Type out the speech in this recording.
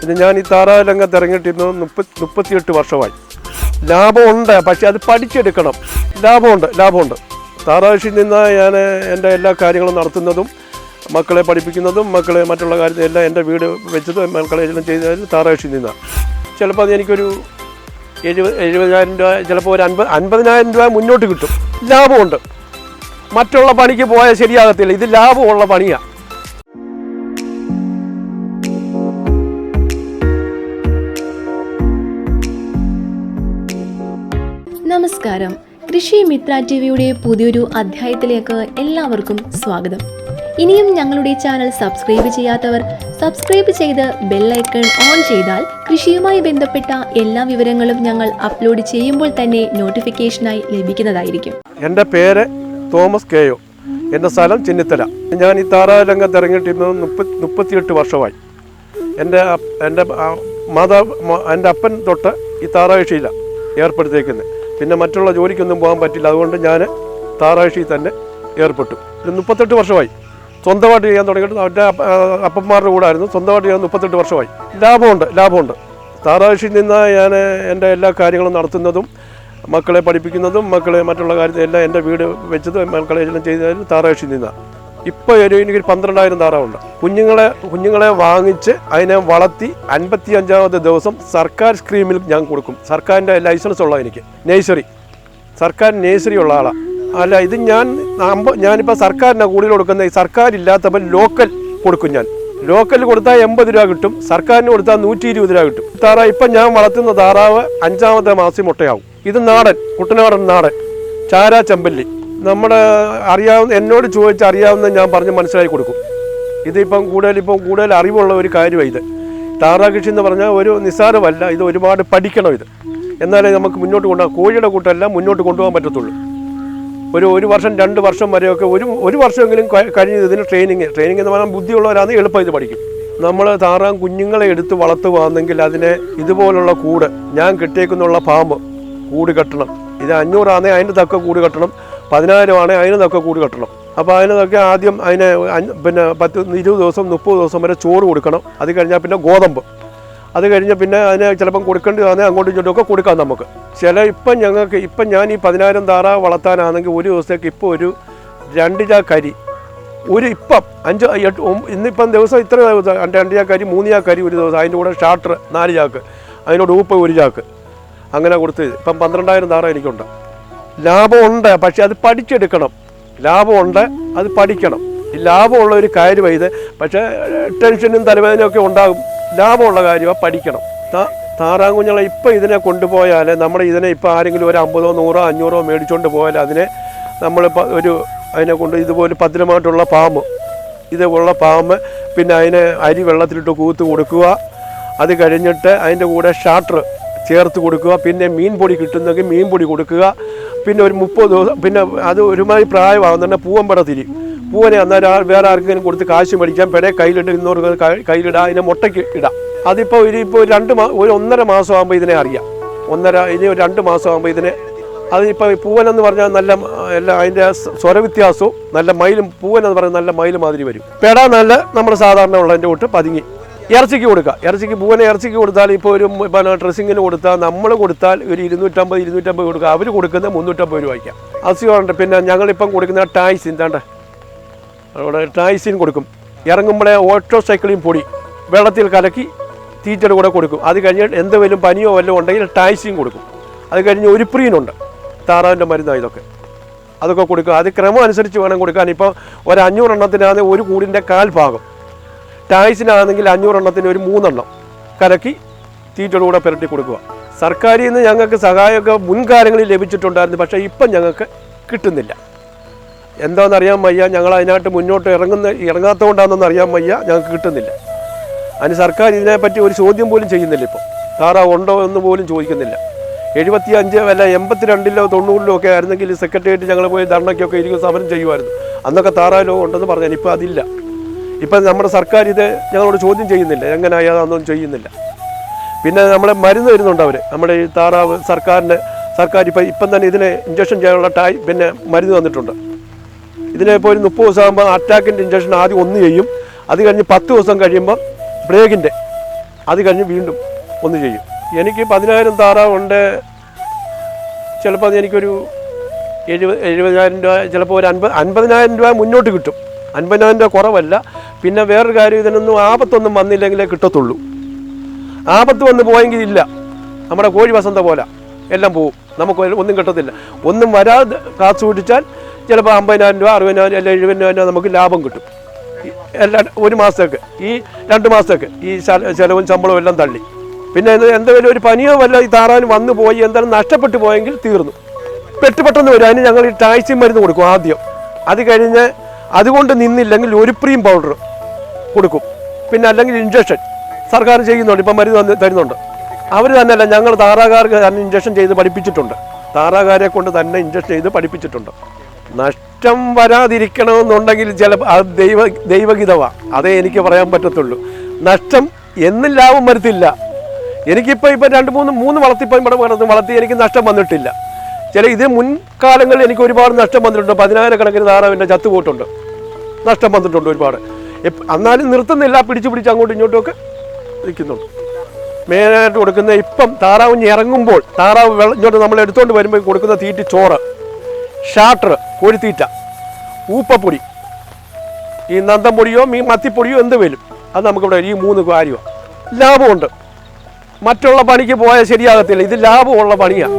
പിന്നെ ഞാൻ ഈ താറാവ് രംഗത്ത് ഇറങ്ങിയിട്ടിരുന്നു 38 വർഷമായി. ലാഭമുണ്ട്, പക്ഷെ അത് പഠിച്ചെടുക്കണം. ലാഭമുണ്ട്. താറാവ് കൃഷിയിൽ നിന്ന് ഞാൻ എൻ്റെ എല്ലാ കാര്യങ്ങളും നടത്തുന്നതും മക്കളെ പഠിപ്പിക്കുന്നതും മക്കളെ മറ്റുള്ള കാര്യത്തിൽ എല്ലാം എൻ്റെ വീട് വെച്ചതും മക്കളെ എല്ലാം ചെയ്തത് താറാവ് കൃഷിയിൽ നിന്നാണ്. ചിലപ്പോൾ അത് എനിക്കൊരു 70,000 രൂപ, ചിലപ്പോൾ ഒരു 50,000 രൂപ മുന്നോട്ട് കിട്ടും. ലാഭമുണ്ട്. മറ്റുള്ള പണിക്ക് പോയാൽ ശരിയാകത്തില്ല. ഇത് ലാഭമുള്ള പണിയാണ്. നമസ്കാരം. കൃഷി മിത്ര ടിവിയുടെ പുതിയൊരു അധ്യായത്തിലേക്ക് എല്ലാവർക്കും സ്വാഗതം. ഇനിയും ഞങ്ങളുടെ ചാനൽ സബ്സ്ക്രൈബ് ചെയ്യാത്തവർ സബ്സ്ക്രൈബ് ചെയ്ത് ബെല്ലൈക്കൺ ഓൺ ചെയ്താൽ കൃഷിയുമായി ബന്ധപ്പെട്ട എല്ലാ വിവരങ്ങളും ഞങ്ങൾ അപ്ലോഡ് ചെയ്യുമ്പോൾ തന്നെ നോട്ടിഫിക്കേഷനായി ലഭിക്കുന്നതായിരിക്കും. എൻ്റെ പേര് തോമസ് കെയോ. എൻ്റെ സ്ഥലം ചിന്നിത്തല. ഞാൻ ഈ താറാവ് രംഗത്ത് ഇറങ്ങിയിട്ടിരുന്നു 38 വർഷമായി. എൻ്റെ അപ്പൻ തൊട്ട് ഈ താറാവ് കൃഷിയിലാണ് ഏർപ്പെടുത്തിയിരിക്കുന്നത്. പിന്നെ മറ്റുള്ള ജോലിക്കൊന്നും പോകാൻ പറ്റില്ല. അതുകൊണ്ട് ഞാൻ താറാവ് കൃഷിയിൽ തന്നെ ഏർപ്പെട്ടു. 38 വർഷമായി. സ്വന്തമായിട്ട് ചെയ്യാൻ തുടങ്ങിയിട്ട് അവരുടെ അപ്പന്മാരുടെ കൂടെ ആയിരുന്നു. സ്വന്തമായിട്ട് ചെയ്യാൻ 38 വർഷമായി. ലാഭമുണ്ട്. താറാവ് കൃഷിയിൽ നിന്ന് ഞാൻ എൻ്റെ എല്ലാ കാര്യങ്ങളും നടത്തുന്നതും മക്കളെ പഠിപ്പിക്കുന്നതും മക്കളെ മറ്റുള്ള കാര്യത്തിൽ എല്ലാം എൻ്റെ വീട് വെച്ചതും മക്കളെ എല്ലാം ചെയ്തത് താറാവ് കൃഷിയിൽ നിന്നാണ്. ഇപ്പോൾ എനിക്ക് 12,000 താറാവുണ്ട്. കുഞ്ഞുങ്ങളെ വാങ്ങിച്ച് അതിനെ വളർത്തി 55ാമത്തെ ദിവസം സർക്കാർ സ്കീമിൽ ഞാൻ കൊടുക്കും. സർക്കാരിൻ്റെ ലൈസൻസ് ഉള്ള എനിക്ക് സർക്കാർ നേഴ്സറി ഉള്ള ആളാണ്. അല്ല, ഇത് ഞാനിപ്പോൾ സർക്കാരിനാണ് കൂടുതൽ കൊടുക്കുന്നത്. സർക്കാരില്ലാത്തപ്പോൾ ലോക്കൽ കൊടുക്കും. ഞാൻ ലോക്കൽ കൊടുത്താൽ 80 രൂപ കിട്ടും. സർക്കാരിന് കൊടുത്താൽ 120 രൂപ കിട്ടും. താറാവ് ഇപ്പം ഞാൻ വളർത്തുന്ന താറാവ് 5ാമത്തെ മാസം മുട്ടയാവും. ഇത് കുട്ടനാടൻ നാടൻ ചാരാ ചെമ്പല്ലി. എന്നോട് ചോദിച്ച് അറിയാവുന്ന ഞാൻ പറഞ്ഞ് മനസ്സിലാക്കി കൊടുക്കും. ഇതിപ്പം കൂടുതൽ അറിവുള്ള ഒരു കാര്യമാണ് ഇത്. താറാവ് കൃഷി എന്ന് പറഞ്ഞാൽ ഒരു നിസ്സാരമല്ല. ഇത് ഒരുപാട് പഠിക്കണം. ഇത് എന്നാലേ നമുക്ക് മുന്നോട്ട് കൊണ്ടുപോകാം. കോഴിയുടെ കൂട്ടെല്ലാം മുന്നോട്ട് കൊണ്ടുപോകാൻ പറ്റത്തുള്ളൂ. ഒരു വർഷം 2 വർഷം വരെയൊക്കെ ഒരു വർഷമെങ്കിലും കഴിഞ്ഞ് ഇതിന് ട്രെയിനിങ് എന്ന് പറഞ്ഞാൽ ബുദ്ധിയുള്ളവരാണ് എളുപ്പം ഇത് പഠിക്കും. നമ്മൾ താറാവ് കുഞ്ഞുങ്ങളെ എടുത്ത് വളർത്തുകയാണെങ്കിൽ അതിനെ ഇതുപോലുള്ള കൂട്, ഞാൻ കെട്ടിയേക്കുന്നുള്ള പാമ്പ് കൂട് കെട്ടണം. ഇത് 500 ആണെങ്കിൽ അതിന് തക്ക കൂട് കെട്ടണം. 10,000 ആണെങ്കിൽ അതിന് തക്ക കൂട് കെട്ടണം. അപ്പോൾ അതിനൊക്കെ ആദ്യം അതിനെ പിന്നെ 10-20 ദിവസം 30 ദിവസം വരെ ചോറ് കൊടുക്കണം. അത് കഴിഞ്ഞാൽ പിന്നെ ഗോതമ്പ്. അത് കഴിഞ്ഞ് പിന്നെ അതിനെ ചിലപ്പം കൊടുക്കേണ്ടി വന്നാൽ അങ്ങോട്ടും ഇങ്ങോട്ടുമൊക്കെ കൊടുക്കാം നമുക്ക്. ഇപ്പം ഞാൻ ഈ 10,000 താറാവ് വളർത്താനാണെങ്കിൽ ഒരു ദിവസത്തേക്ക് ഇപ്പോൾ ഒരു 2 ചാക്ക് അരി, ഇപ്പം 5-8 ഇന്നിപ്പം ദിവസം ഇത്ര ദിവസം 2 ചാക്ക് അരി 3 ചാക്ക് അരി ഒരു ദിവസം. അതിൻ്റെ കൂടെ സ്റ്റാർട്ടർ 4 ചാക്ക്, അതിനോട് ഉപ്പ് 1 ചാക്ക്, അങ്ങനെ കൊടുത്ത് ഇപ്പം 12,000 താറാവ് എനിക്കുണ്ട്. ലാഭമുണ്ട്, പക്ഷെ അത് പഠിച്ചെടുക്കണം. അത് പഠിക്കണം. ഈ ലാഭമുള്ള ഒരു കാര്യമാണ് ഇത്. പക്ഷേ ടെൻഷനും തലവേദനയൊക്കെ ഉണ്ടാകും. ലാഭമുള്ള കാര്യമാണ്, പഠിക്കണം. താറാവ് കുഞ്ഞുങ്ങളെ ഇപ്പം ഇതിനെ കൊണ്ടുപോയാൽ ഇതിനെ ഇപ്പം ആരെങ്കിലും ഒരു 50, 100, 500 മേടിച്ചുകൊണ്ട് പോയാൽ നമ്മളിപ്പോൾ അതിനെ കൊണ്ട് ഇതുപോലെ ഭദ്രമായിട്ടുള്ള പാമ്പ് പിന്നെ അതിനെ അരി വെള്ളത്തിലിട്ട് കൂത്ത് കൊടുക്കുക. അത് കഴിഞ്ഞിട്ട് അതിൻ്റെ കൂടെ ഷാർട്ടർ ചേർത്ത് കൊടുക്കുക. പിന്നെ മീൻ പൊടി കിട്ടുന്നെങ്കിൽ മീൻ പൊടി കൊടുക്കുക. പിന്നെ ഒരു 30 ദിവസം പിന്നെ അത് ഒരുമാതിരി പ്രായമാകുന്ന തന്നെ പൂവമ്പട തിരിയും. പൂവനെ അന്നേരം വേറെ ആർക്കെങ്കിലും കൊടുത്ത് കാശ് മേടിക്കാം. പെടെ കയ്യിലിട്ട് 200 കയ്യിലിടാം. അതിനെ മുട്ടയ്ക്ക് ഇടാം. അതിപ്പോൾ ഒരു 1.5 മാസം ആകുമ്പോൾ ഇതിനെ അറിയാം. ഇനി ഒരു 2 മാസം ആകുമ്പോൾ ഇതിനെ അതിപ്പോൾ പൂവനെന്ന് പറഞ്ഞാൽ നല്ല അതിൻ്റെ സ്വരവ്യത്യാസവും നല്ല പൂവനെന്ന് പറഞ്ഞാൽ നല്ല മയിൽ മാതിരി വരും. പെട നല്ല നമ്മൾ സാധാരണ ഉള്ളതിൻ്റെ കൂട്ട് പതുങ്ങി ഇറച്ചിക്ക് കൊടുക്കുക. പൂവനെ ഇറച്ചിക്ക് കൊടുത്താൽ ഇപ്പോൾ ഒരു ഡ്രസ്സിങ്ങിന് കൊടുത്താൽ നമ്മൾ കൊടുത്താൽ ഒരു 250 കൊടുക്കുക. അവർ കൊടുക്കുന്നത് 350 രൂപയ്ക്കാണ്. അസുഖമുണ്ട്. പിന്നെ ഞങ്ങളിപ്പം കൊടുക്കുന്ന ടായ്സിൻ കൊടുക്കും. ഇറങ്ങുമ്പോഴേ ഓട്ടോ സൈക്കിളിൻ പൊടി വെള്ളത്തിൽ കലക്കി തീറ്റയുടെ കൂടെ കൊടുക്കും. അത് കഴിഞ്ഞ് എന്തെങ്കിലും പനിയോ വല്ലതും ഉണ്ടെങ്കിൽ ടായ്സിൻ കൊടുക്കും. അത് കഴിഞ്ഞ് ഒരു പ്രീനുണ്ട്, താറാവിൻ്റെ മരുന്നാണ് ഇതൊക്കെ. അതൊക്കെ കൊടുക്കുക. അത് ക്രമം അനുസരിച്ച് വേണം കൊടുക്കാൻ. ഇപ്പോൾ ഒരു 500 എണ്ണത്തിനാണെങ്കിൽ ഒരു കൂടിൻ്റെ 1/4 ഭാഗം, ടായ്സിനാണെങ്കിൽ 500 എണ്ണത്തിന് ഒരു 3 എണ്ണം കലക്കി തീറ്റയുടെ കൂടെ പുരട്ടി കൊടുക്കുക. സർക്കാരിൽ നിന്ന് ഞങ്ങൾക്ക് സഹായമൊക്കെ മുൻകാലങ്ങളിൽ ലഭിച്ചിട്ടുണ്ടായിരുന്നു. പക്ഷേ ഇപ്പം ഞങ്ങൾക്ക് കിട്ടുന്നില്ല. എന്താണെന്നറിയാൻ വയ്യ. ഞങ്ങൾ അതിനായിട്ട് മുന്നോട്ട് ഇറങ്ങാത്തതുകൊണ്ടാണെന്ന് അറിയാൻ വയ്യ. ഞങ്ങൾക്ക് കിട്ടുന്നില്ല. അതിന് സർക്കാർ ഇതിനെപ്പറ്റി ഒരു ചോദ്യം പോലും ചെയ്യുന്നില്ല. ഇപ്പോൾ താറാവ് ഉണ്ടോ എന്ന് പോലും ചോദിക്കുന്നില്ല. 75 അല്ല 82-ലോ 90-ലോ ഒക്കെ ആയിരുന്നെങ്കിൽ സെക്രട്ടേറിയറ്റ് ഞങ്ങൾ പോയി ധർണയ്ക്കൊക്കെ ഇരിക്കും, സമരം ചെയ്യുമായിരുന്നു. അന്നൊക്കെ താറാവ് ഉണ്ടെന്ന് പറഞ്ഞാൽ ഇപ്പം അതില്ല. ഇപ്പം നമ്മുടെ സർക്കാർ ഇത് ഞങ്ങളോട് ചോദ്യം ചെയ്യുന്നില്ല. എങ്ങനെ അതൊന്നും ചെയ്യുന്നില്ല. പിന്നെ നമ്മളെ മരുന്ന് തരുന്നുണ്ട് അവർ. നമ്മുടെ ഈ താറാവ് സർക്കാർ ഇപ്പം തന്നെ ഇതിനെ ഇഞ്ചക്ഷൻ ചെയ്യാനുള്ള പിന്നെ മരുന്ന് തന്നിട്ടുണ്ട്. ഇതിനിപ്പോൾ ഒരു 30 ദിവസം ആകുമ്പോൾ അറ്റാക്കിൻ്റെ ഇഞ്ചക്ഷൻ ആദ്യം 1 ചെയ്യും. അത് കഴിഞ്ഞ് 10 ദിവസം കഴിയുമ്പോൾ ബ്രേക്കിൻ്റെ അത് കഴിഞ്ഞ് വീണ്ടും ഒന്ന് ചെയ്യും. എനിക്ക് 10,000 താറാവുണ്ട്. ചിലപ്പോൾ എനിക്കൊരു 70,000 രൂപ, ചിലപ്പോൾ ഒരു 50,000 രൂപ മുന്നോട്ട് കിട്ടും. 50,000 രൂപ കുറവല്ല. പിന്നെ വേറൊരു കാര്യം, ഇതിനൊന്നും ആപത്തൊന്നും വന്നില്ലെങ്കിലേ കിട്ടത്തുള്ളൂ. ആപത്ത് വന്ന് പോയെങ്കിൽ ഇല്ല, നമ്മുടെ കോഴി വസന്ത പോലെ എല്ലാം പോവും, നമുക്ക് ഒന്നും കിട്ടത്തില്ല. ഒന്നും വരാതെ കാത്തു സൂക്ഷിച്ചാൽ ചിലപ്പോൾ 50,000 രൂപ, 60,000 അല്ലെങ്കിൽ 70,000 രൂപ നമുക്ക് ലാഭം കിട്ടും. എല്ലാ ഒരു മാസത്തേക്ക്, ഈ 2 മാസത്തേക്ക് ഈ ചിലവും ശമ്പളവും എല്ലാം തള്ളി. പിന്നെ എന്തെങ്കിലും ഒരു പനിയോ വല്ല ഈ താറാവിന് വന്നു പോയി എന്തായാലും നഷ്ടപ്പെട്ടു പോയെങ്കിൽ തീർന്നു. പെട്ടെന്ന് വരും. അതിന് ഞങ്ങൾ ഈ ടാക്സി മരുന്ന് കൊടുക്കും ആദ്യം. അത് കഴിഞ്ഞ് അതുകൊണ്ട് നിന്നില്ലെങ്കിൽ ഒരു പ്രീം പൗഡർ കൊടുക്കും. പിന്നെ അല്ലെങ്കിൽ ഇഞ്ചക്ഷൻ സർക്കാർ ചെയ്യുന്നുണ്ട്, ഇപ്പം മരുന്ന് തരുന്നുണ്ട്. അവർ തന്നെയല്ല, ഞങ്ങൾ താറാകാർക്ക് തന്നെ ഇഞ്ചക്ഷൻ ചെയ്ത് പഠിപ്പിച്ചിട്ടുണ്ട്. താറാകാരെ കൊണ്ട് തന്നെ ഇഞ്ചക്ഷൻ ചെയ്ത് പഠിപ്പിച്ചിട്ടുണ്ട്. നഷ്ടം വരാതിരിക്കണമെന്നുണ്ടെങ്കിൽ ചിലപ്പോൾ അത് ദൈവഗീതമാണ്, അതേ എനിക്ക് പറയാൻ പറ്റത്തുള്ളൂ. നഷ്ടം എന്നും ലാഭം വരത്തില്ല. എനിക്കിപ്പോൾ 2-3 വളർത്തിപ്പം ഇവിടെ വളർത്തി എനിക്ക് നഷ്ടം വന്നിട്ടില്ല. ഇത് മുൻകാലങ്ങളിൽ എനിക്ക് ഒരുപാട് നഷ്ടം വന്നിട്ടുണ്ട്. 10,000 കണക്കിന് താറാവിൻ്റെ ചത്തുപോയിട്ടുണ്ട്, നഷ്ടം വന്നിട്ടുണ്ട് ഒരുപാട്. എന്നാലും നിർത്തുന്നില്ല, പിടിച്ച് അങ്ങോട്ടും ഇങ്ങോട്ടുമൊക്കെ നിൽക്കുന്നുണ്ട്. മെയിനായിട്ട് കൊടുക്കുന്ന ഇപ്പം താറാവ് ഇറങ്ങുമ്പോൾ, താറാവ് ഇങ്ങോട്ട് നമ്മൾ എടുത്തുകൊണ്ട് വരുമ്പോൾ കൊടുക്കുന്ന തീറ്റി ചോറ്, ഷാട്ടർ, കോഴിത്തീറ്റ, ഊപ്പപ്പൊടി, ഈ നന്തം പൊടിയോ മത്തിപ്പൊടിയോ എന്ത് വരും അത് നമുക്കിവിടെ ഈ 3 കാര്യമാണ്. ലാഭമുണ്ട്. മറ്റുള്ള പണിക്ക് പോയാൽ ശരിയാകത്തില്ല, ഇത് ലാഭമുള്ള പണിയാണ്.